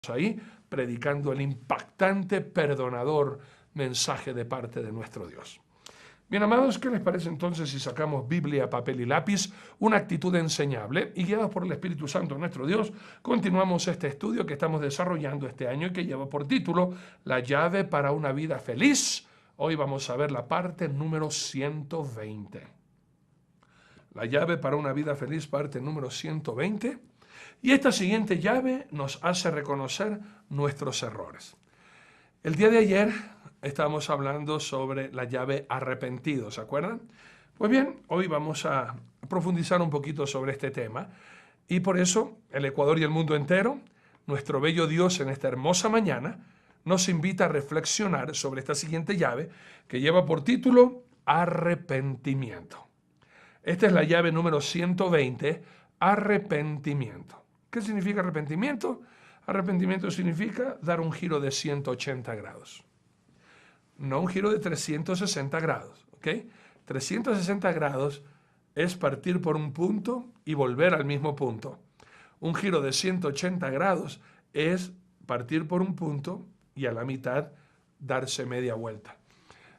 ahí predicando el impactante, perdonador mensaje de parte de nuestro Dios. Bien, amados, ¿qué les parece entonces si sacamos Biblia, papel y lápiz, una actitud enseñable y guiados por el Espíritu Santo nuestro Dios, continuamos este estudio que estamos desarrollando este año y que lleva por título La llave para una vida feliz? Hoy vamos a ver la parte número 120. La llave para una vida feliz, parte número 120. Y esta siguiente llave nos hace reconocer nuestros errores. El día de ayer estábamos hablando sobre la llave arrepentido, ¿se acuerdan? Pues bien, hoy vamos a profundizar un poquito sobre este tema. Y por eso, el Ecuador y el mundo entero, nuestro bello Dios en esta hermosa mañana, nos invita a reflexionar sobre esta siguiente llave que lleva por título arrepentimiento. Esta es la llave número 120, arrepentimiento. ¿Qué significa arrepentimiento? Arrepentimiento significa dar un giro de 180 grados. No un giro de 360 grados, ¿ok? 360 grados es partir por un punto y volver al mismo punto. Un giro de 180 grados es partir por un punto y a la mitad darse media vuelta.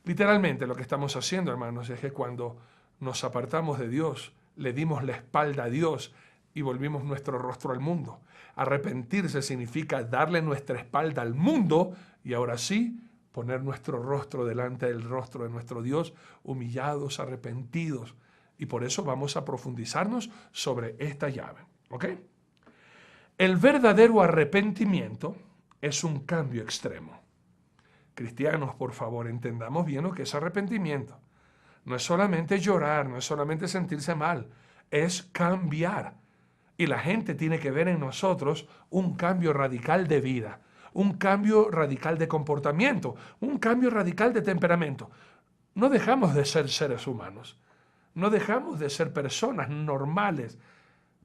Literalmente lo que estamos haciendo, hermanos, es que cuando nos apartamos de Dios, le dimos la espalda a Dios y volvimos nuestro rostro al mundo. Arrepentirse significa darle nuestra espalda al mundo y ahora sí poner nuestro rostro delante del rostro de nuestro Dios, humillados, arrepentidos. Y por eso vamos a profundizarnos sobre esta llave, ¿ok? El verdadero arrepentimiento es un cambio extremo. Cristianos, por favor, entendamos bien lo que es arrepentimiento. No es solamente llorar, no es solamente sentirse mal, es cambiar. Y la gente tiene que ver en nosotros un cambio radical de vida, un cambio radical de comportamiento, un cambio radical de temperamento. No dejamos de ser seres humanos, no dejamos de ser personas normales,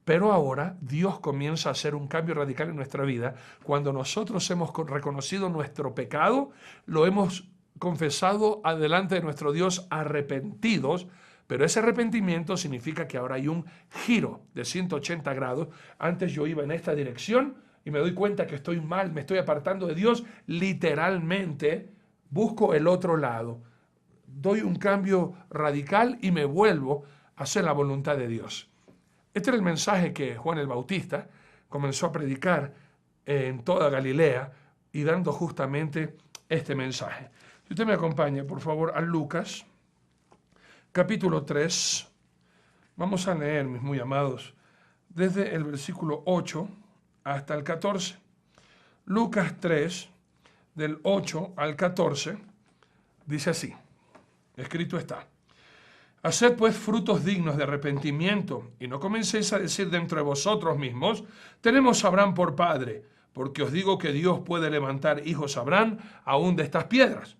pero ahora Dios comienza a hacer un cambio radical en nuestra vida cuando nosotros hemos reconocido nuestro pecado, lo hemos confesado adelante de nuestro Dios arrepentidos, pero ese arrepentimiento significa que ahora hay un giro de 180 grados. Antes yo iba en esta dirección y me doy cuenta que estoy mal, me estoy apartando de Dios, literalmente busco el otro lado. Doy un cambio radical y me vuelvo a hacer la voluntad de Dios. Este era el mensaje que Juan el Bautista comenzó a predicar en toda Galilea y dando justamente este mensaje. Si usted me acompaña, por favor, a Lucas, capítulo 3. Vamos a leer, mis muy amados, desde el versículo 8 hasta el 14. Lucas 3, del 8 al 14, dice así, escrito está: Haced pues frutos dignos de arrepentimiento, y no comencéis a decir dentro de vosotros mismos, tenemos a Abraham por padre, porque os digo que Dios puede levantar hijos a Abraham aún de estas piedras.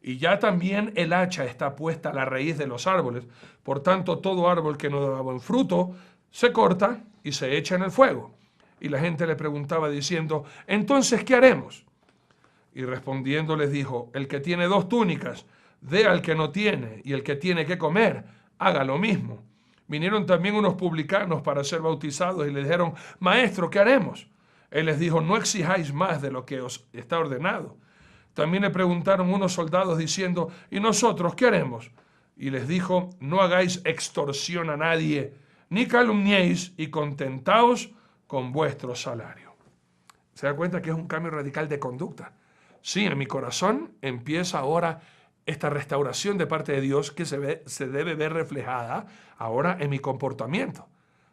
Y ya también el hacha está puesta a la raíz de los árboles, por tanto todo árbol que no da buen fruto se corta y se echa en el fuego. Y la gente le preguntaba diciendo, ¿entonces qué haremos? Y respondiendo les dijo, el que tiene 2 túnicas, dé al que no tiene, y el que tiene que comer, haga lo mismo. Vinieron también unos publicanos para ser bautizados y le dijeron, Maestro, ¿qué haremos? Él les dijo, no exijáis más de lo que os está ordenado. También le preguntaron unos soldados diciendo, ¿y nosotros qué haremos? Y les dijo, no hagáis extorsión a nadie, ni calumniéis, y contentaos con vuestro salario. ¿Se da cuenta que es un cambio radical de conducta? Sí, en mi corazón empieza ahora esta restauración de parte de Dios que se debe ver reflejada ahora en mi comportamiento.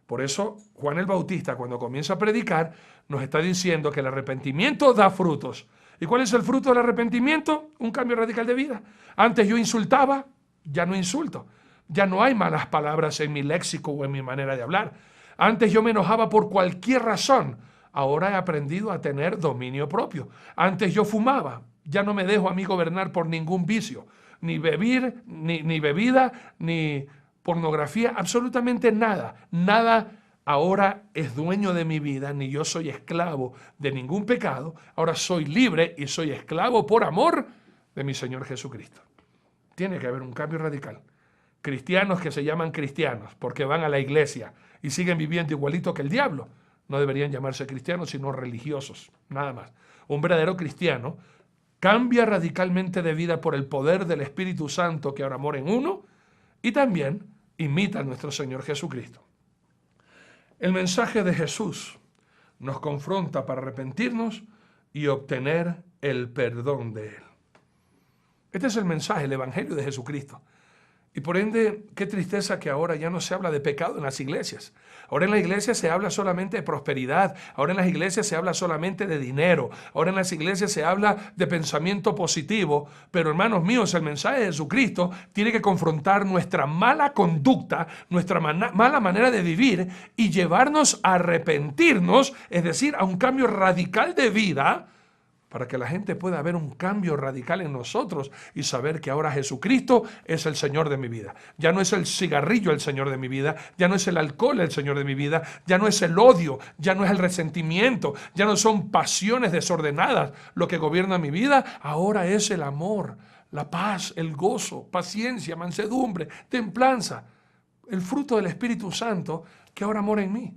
Por eso Juan el Bautista, cuando comienza a predicar, nos está diciendo que el arrepentimiento da frutos. ¿Y cuál es el fruto del arrepentimiento? Un cambio radical de vida. Antes yo insultaba, ya no insulto. Ya no hay malas palabras en mi léxico o en mi manera de hablar. Antes yo me enojaba por cualquier razón. Ahora he aprendido a tener dominio propio. Antes yo fumaba. Ya no me dejo a mí gobernar por ningún vicio. Ni bebida, ni pornografía, absolutamente nada. Nada ahora es dueño de mi vida, ni yo soy esclavo de ningún pecado. Ahora soy libre y soy esclavo por amor de mi Señor Jesucristo. Tiene que haber un cambio radical. Cristianos que se llaman cristianos porque van a la iglesia y siguen viviendo igualito que el diablo, no deberían llamarse cristianos, sino religiosos, nada más. Un verdadero cristiano cambia radicalmente de vida por el poder del Espíritu Santo que ahora mora en uno y también imita a nuestro Señor Jesucristo. El mensaje de Jesús nos confronta para arrepentirnos y obtener el perdón de Él. Este es el mensaje, el Evangelio de Jesucristo. Y por ende, qué tristeza que ahora ya no se habla de pecado en las iglesias. Ahora en la iglesia se habla solamente de prosperidad. Ahora en las iglesias se habla solamente de dinero. Ahora en las iglesias se habla de pensamiento positivo. Pero hermanos míos, el mensaje de Jesucristo tiene que confrontar nuestra mala conducta, nuestra mala manera de vivir y llevarnos a arrepentirnos, es decir, a un cambio radical de vida, para que la gente pueda ver un cambio radical en nosotros y saber que ahora Jesucristo es el Señor de mi vida. Ya no es el cigarrillo el Señor de mi vida, ya no es el alcohol el Señor de mi vida, ya no es el odio, ya no es el resentimiento, ya no son pasiones desordenadas lo que gobierna mi vida, ahora es el amor, la paz, el gozo, paciencia, mansedumbre, templanza, el fruto del Espíritu Santo que ahora mora en mí.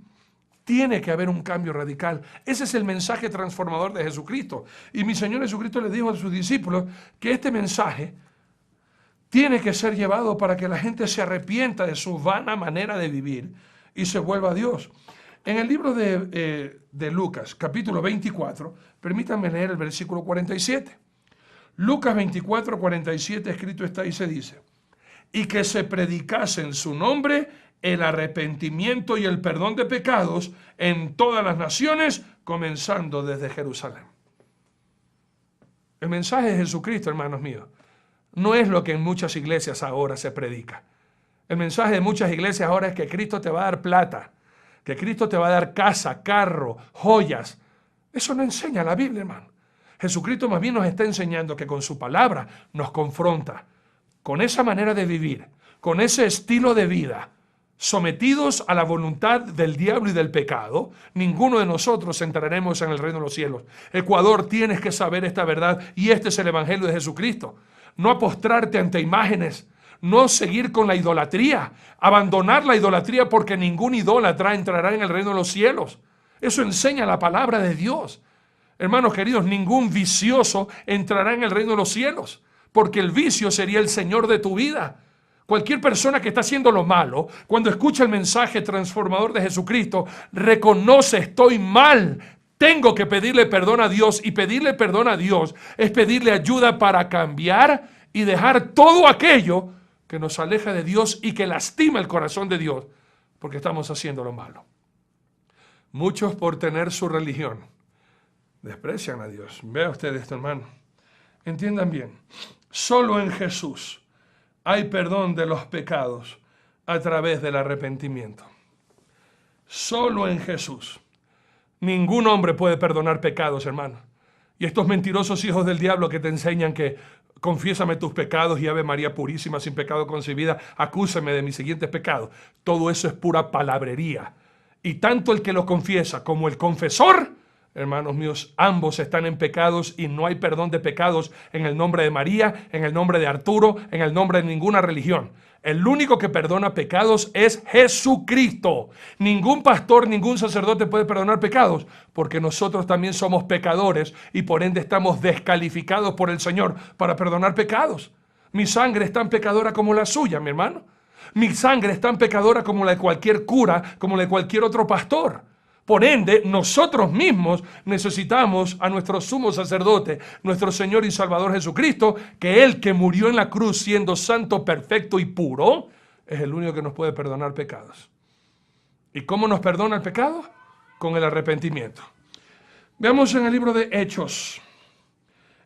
Tiene que haber un cambio radical. Ese es el mensaje transformador de Jesucristo. Y mi Señor Jesucristo le dijo a sus discípulos que este mensaje tiene que ser llevado para que la gente se arrepienta de su vana manera de vivir y se vuelva a Dios. En el libro de Lucas, capítulo 24, permítanme leer el versículo 47. Lucas 24, 47, escrito está y se dice: y que se predicase en su nombre el arrepentimiento y el perdón de pecados en todas las naciones, comenzando desde Jerusalén. El mensaje de Jesucristo, hermanos míos, no es lo que en muchas iglesias ahora se predica. El mensaje de muchas iglesias ahora es que Cristo te va a dar plata, que Cristo te va a dar casa, carro, joyas. Eso no enseña la Biblia, hermano. Jesucristo más bien nos está enseñando que con su palabra nos confronta con esa manera de vivir, con ese estilo de vida, sometidos a la voluntad del diablo y del pecado. Ninguno de nosotros entraremos en el reino de los cielos. Ecuador, tienes que saber esta verdad y este es el Evangelio de Jesucristo. No postrarte ante imágenes, no seguir con la idolatría, abandonar la idolatría porque ningún idólatra entrará en el reino de los cielos. Eso enseña la palabra de Dios. Hermanos queridos, ningún vicioso entrará en el reino de los cielos, porque el vicio sería el señor de tu vida. Cualquier persona que está haciendo lo malo, cuando escucha el mensaje transformador de Jesucristo, reconoce: estoy mal, tengo que pedirle perdón a Dios, y pedirle perdón a Dios es pedirle ayuda para cambiar y dejar todo aquello que nos aleja de Dios y que lastima el corazón de Dios, porque estamos haciendo lo malo. Muchos, por tener su religión, desprecian a Dios. Vea usted esto, hermano. Entiendan bien, solo en Jesús hay perdón de los pecados a través del arrepentimiento. Solo en Jesús. Ningún hombre puede perdonar pecados, hermano. Y estos mentirosos hijos del diablo que te enseñan que confiésame tus pecados y Ave María purísima, sin pecado concebida, acúsame de mis siguientes pecados. Todo eso es pura palabrería. Y tanto el que lo confiesa como el confesor, hermanos míos, ambos están en pecados y no hay perdón de pecados en el nombre de María, en el nombre de Arturo, en el nombre de ninguna religión. El único que perdona pecados es Jesucristo. Ningún pastor, ningún sacerdote puede perdonar pecados, porque nosotros también somos pecadores y por ende estamos descalificados por el Señor para perdonar pecados. Mi sangre es tan pecadora como la suya, mi hermano. Mi sangre es tan pecadora como la de cualquier cura, como la de cualquier otro pastor. Por ende, nosotros mismos necesitamos a nuestro sumo sacerdote, nuestro Señor y Salvador Jesucristo, que Él que murió en la cruz siendo santo, perfecto y puro, es el único que nos puede perdonar pecados. ¿Y cómo nos perdona el pecado? Con el arrepentimiento. Veamos en el libro de Hechos,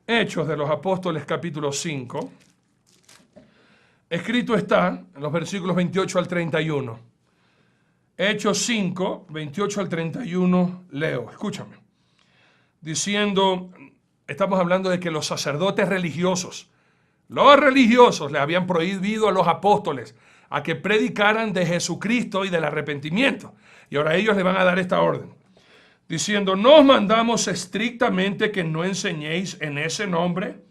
Hechos de los Apóstoles, capítulo 5. Escrito está en los versículos 28 al 31. Hechos 5, 28 al 31, leo, escúchame. Diciendo, estamos hablando de que los sacerdotes religiosos, le habían prohibido a los apóstoles a que predicaran de Jesucristo y del arrepentimiento. Y ahora ellos le van a dar esta orden. Diciendo, no os mandamos estrictamente que no enseñéis en ese nombre,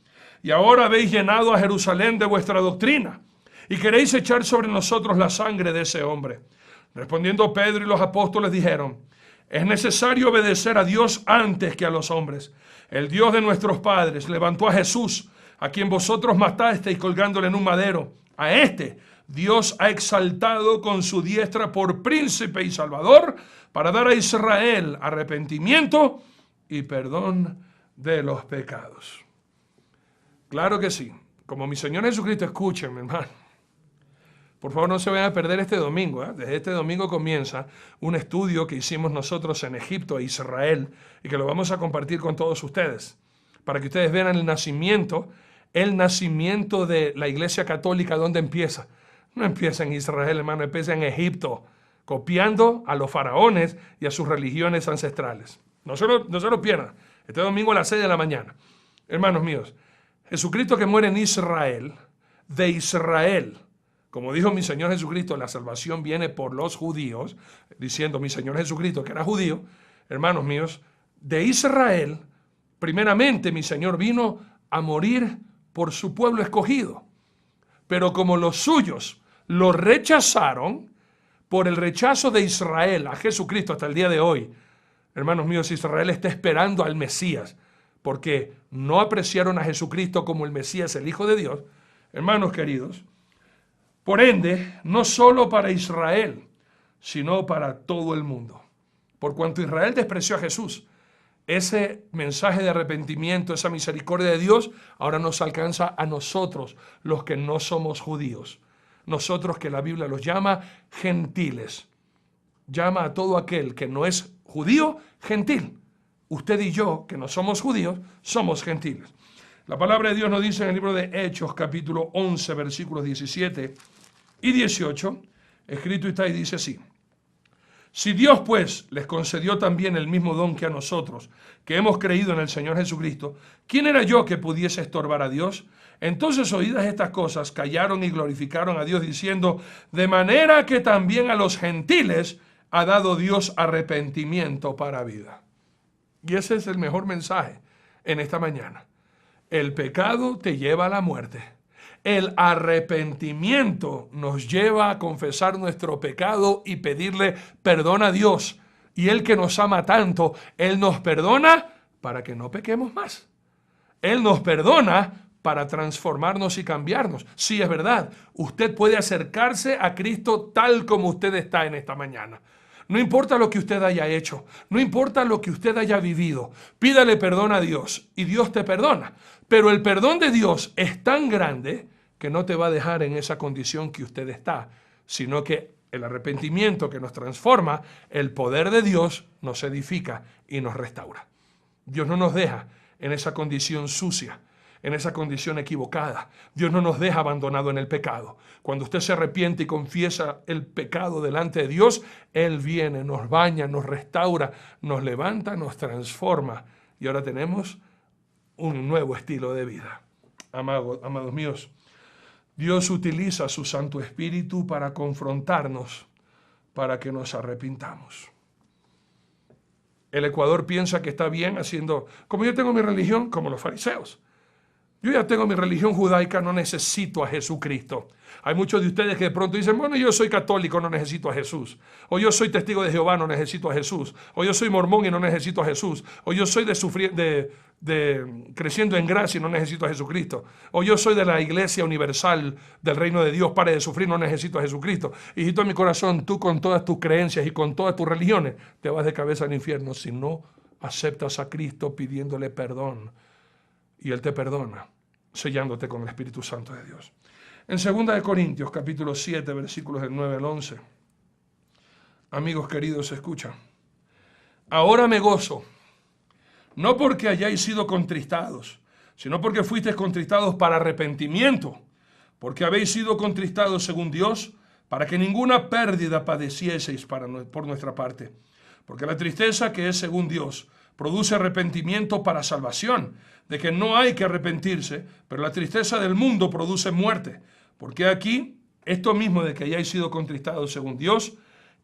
y ahora habéis llenado a Jerusalén de vuestra doctrina, y queréis echar sobre nosotros la sangre de ese hombre. Respondiendo Pedro y los apóstoles dijeron, Es necesario obedecer a Dios antes que a los hombres. El Dios de nuestros padres levantó a Jesús, a quien vosotros matasteis colgándole en un madero. A este Dios ha exaltado con su diestra por príncipe y salvador, para dar a Israel arrepentimiento y perdón de los pecados. Claro que sí. Como mi Señor Jesucristo, escúchenme, hermano. Por favor, no se vayan a perder este domingo. Desde este domingo comienza un estudio que hicimos nosotros en Egipto e Israel y que lo vamos a compartir con todos ustedes para que ustedes vean el nacimiento de la Iglesia Católica. ¿Dónde empieza? No empieza en Israel, hermano, empieza en Egipto, copiando a los faraones y a sus religiones ancestrales. No se lo pierdan. Este domingo a las 6 de la mañana. Hermanos míos, Jesucristo que muere en Israel, de Israel, como dijo mi Señor Jesucristo, la salvación viene por los judíos, diciendo mi Señor Jesucristo que era judío. Hermanos míos, de Israel, primeramente mi Señor vino a morir por su pueblo escogido. Pero como los suyos lo rechazaron, por el rechazo de Israel a Jesucristo hasta el día de hoy, hermanos míos, Israel está esperando al Mesías, porque no apreciaron a Jesucristo como el Mesías, el Hijo de Dios. Hermanos queridos, por ende, no solo para Israel, sino para todo el mundo. Por cuanto Israel despreció a Jesús, ese mensaje de arrepentimiento, esa misericordia de Dios, ahora nos alcanza a nosotros, los que no somos judíos. Nosotros que la Biblia los llama gentiles. Llama a todo aquel que no es judío, gentil. Usted y yo, que no somos judíos, somos gentiles. La palabra de Dios nos dice en el libro de Hechos, capítulo 11, versículos 17 y 18, escrito está y dice así: si Dios pues les concedió también el mismo don que a nosotros, que hemos creído en el Señor Jesucristo, ¿quién era yo que pudiese estorbar a Dios? Entonces, oídas estas cosas, callaron y glorificaron a Dios, diciendo: de manera que también a los gentiles ha dado Dios arrepentimiento para vida. Y ese es el mejor mensaje en esta mañana. El pecado te lleva a la muerte. El arrepentimiento nos lleva a confesar nuestro pecado y pedirle perdón a Dios. Y Él que nos ama tanto, Él nos perdona para que no pequemos más. Él nos perdona para transformarnos y cambiarnos. Sí, es verdad, usted puede acercarse a Cristo tal como usted está en esta mañana. No importa lo que usted haya hecho, no importa lo que usted haya vivido, pídale perdón a Dios y Dios te perdona. Pero el perdón de Dios es tan grande que no te va a dejar en esa condición que usted está, sino que el arrepentimiento que nos transforma, el poder de Dios nos edifica y nos restaura. Dios no nos deja en esa condición sucia, en esa condición equivocada. Dios no nos deja abandonado en el pecado. Cuando usted se arrepiente y confiesa el pecado delante de Dios, Él viene, nos baña, nos restaura, nos levanta, nos transforma. Y ahora tenemos un nuevo estilo de vida. Amados míos, Dios utiliza su Santo Espíritu para confrontarnos, para que nos arrepintamos. El Ecuador piensa que está bien haciendo, como yo tengo mi religión, como los fariseos. Yo ya tengo mi religión judaica, no necesito a Jesucristo. Hay muchos de ustedes que de pronto dicen: bueno, yo soy católico, no necesito a Jesús. O yo soy testigo de Jehová, no necesito a Jesús. O yo soy mormón y no necesito a Jesús. O yo soy creciendo en gracia y no necesito a Jesucristo. O yo soy de la iglesia universal del reino de Dios, pare de sufrir, no necesito a Jesucristo. Hijito de mi corazón, tú con todas tus creencias y con todas tus religiones te vas de cabeza al infierno si no aceptas a Cristo pidiéndole perdón. Y Él te perdona, sellándote con el Espíritu Santo de Dios. En 2 Corintios, capítulo 7, versículos del 9 al 11. Amigos queridos, escuchan. Ahora me gozo, no porque hayáis sido contristados, sino porque fuisteis contristados para arrepentimiento, porque habéis sido contristados según Dios, para que ninguna pérdida padecieseis por nuestra parte. Porque la tristeza que es según Dios produce arrepentimiento para salvación, de que no hay que arrepentirse, pero la tristeza del mundo produce muerte. Porque aquí, esto mismo de que hayáis sido contristados según Dios,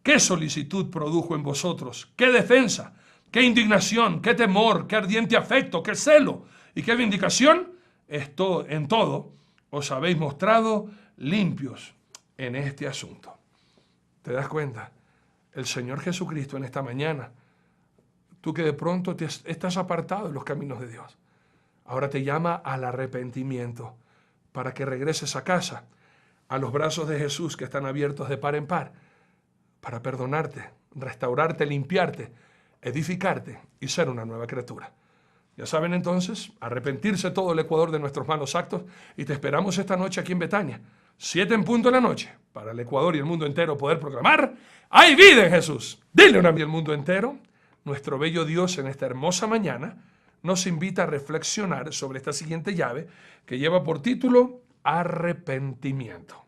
¿qué solicitud produjo en vosotros? ¿Qué defensa? ¿Qué indignación? ¿Qué temor? ¿Qué ardiente afecto? ¿Qué celo? ¿Y qué vindicación? En todo os habéis mostrado limpios en este asunto. ¿Te das cuenta? El Señor Jesucristo en esta mañana tú que de pronto estás apartado de los caminos de Dios. Ahora te llama al arrepentimiento para que regreses a casa, a los brazos de Jesús que están abiertos de par en par, para perdonarte, restaurarte, limpiarte, edificarte y ser una nueva criatura. Ya saben entonces, arrepentirse todo el Ecuador de nuestros malos actos, y te esperamos esta noche aquí en Betania, 7 en punto de la noche, para el Ecuador y el mundo entero poder proclamar: ¡hay vida en Jesús! Dile una vez al mundo entero. Nuestro bello Dios en esta hermosa mañana nos invita a reflexionar sobre esta siguiente llave que lleva por título arrepentimiento.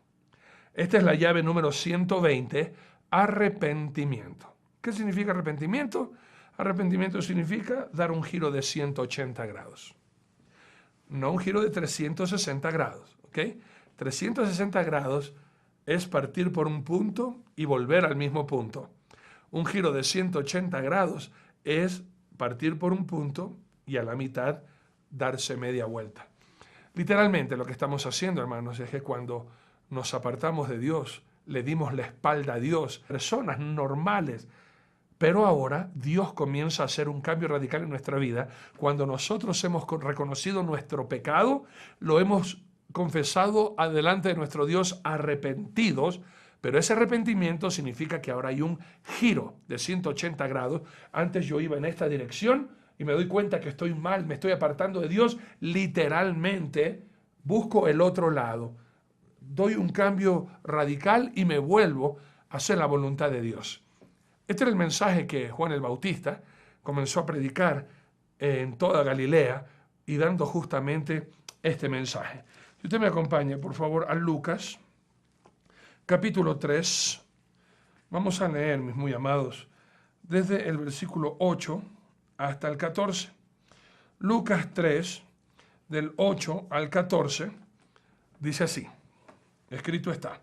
Esta es la llave número 120, arrepentimiento. ¿Qué significa arrepentimiento? Arrepentimiento significa dar un giro de 180 grados. No un giro de 360 grados, ¿ok? 360 grados es partir por un punto y volver al mismo punto. Un giro de 180 grados es partir por un punto y a la mitad darse media vuelta. Literalmente lo que estamos haciendo, hermanos, es que cuando nos apartamos de Dios, le dimos la espalda a Dios, personas normales. Pero ahora Dios comienza a hacer un cambio radical en nuestra vida cuando nosotros hemos reconocido nuestro pecado, lo hemos confesado delante de nuestro Dios arrepentidos, pero ese arrepentimiento significa que ahora hay un giro de 180 grados. Antes yo iba en esta dirección y me doy cuenta que estoy mal, me estoy apartando de Dios, literalmente busco el otro lado. Doy un cambio radical y me vuelvo a hacer la voluntad de Dios. Este era el mensaje que Juan el Bautista comenzó a predicar en toda Galilea y dando justamente este mensaje. Si usted me acompaña, por favor, a Lucas, capítulo 3. Vamos a leer, mis muy amados, desde el versículo 8 hasta el 14. Lucas 3, del 8 al 14, dice así, escrito está: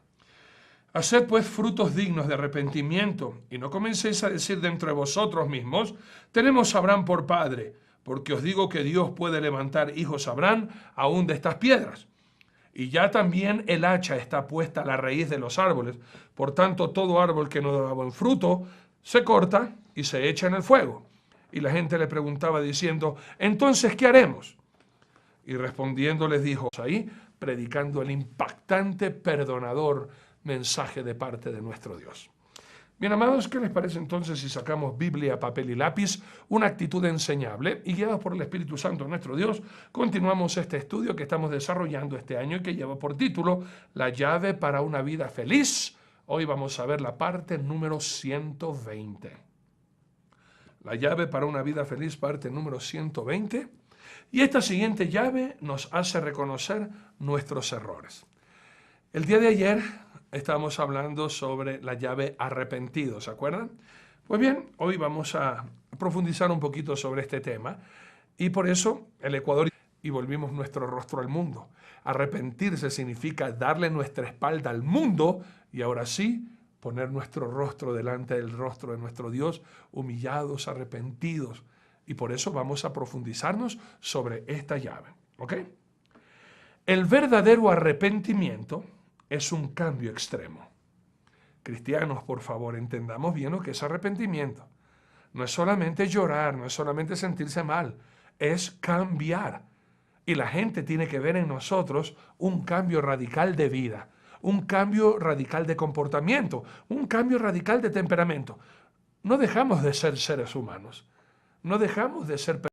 haced pues frutos dignos de arrepentimiento, y no comencéis a decir dentro de vosotros mismos: tenemos a Abraham por padre, porque os digo que Dios puede levantar hijos a Abraham aún de estas piedras. Y ya también el hacha está puesta a la raíz de los árboles, por tanto todo árbol que no da buen fruto se corta y se echa en el fuego. Y la gente le preguntaba diciendo: entonces, ¿qué haremos? Y respondiendo les dijo, ahí predicando el impactante, perdonador mensaje de parte de nuestro Dios. Bien, amados, ¿qué les parece entonces si sacamos Biblia, papel y lápiz, una actitud enseñable, y guiados por el Espíritu Santo de nuestro Dios, continuamos este estudio que estamos desarrollando este año y que lleva por título La llave para una vida feliz? Hoy vamos a ver la parte número 120. La llave para una vida feliz, parte número 120. Y esta siguiente llave nos hace reconocer nuestros errores. El día de ayer estábamos hablando sobre la llave arrepentido, ¿se acuerdan? Pues bien, hoy vamos a profundizar un poquito sobre este tema, y por eso el Ecuador y volvimos nuestro rostro al mundo. Arrepentirse significa darle nuestra espalda al mundo y ahora sí poner nuestro rostro delante del rostro de nuestro Dios, humillados, arrepentidos. Y por eso vamos a profundizarnos sobre esta llave, ¿ok? El verdadero arrepentimiento es un cambio extremo. Cristianos, por favor, entendamos bien lo que es arrepentimiento. No es solamente llorar, no es solamente sentirse mal, es cambiar. Y la gente tiene que ver en nosotros un cambio radical de vida, un cambio radical de comportamiento, un cambio radical de temperamento. No dejamos de ser seres humanos, no dejamos de ser personas.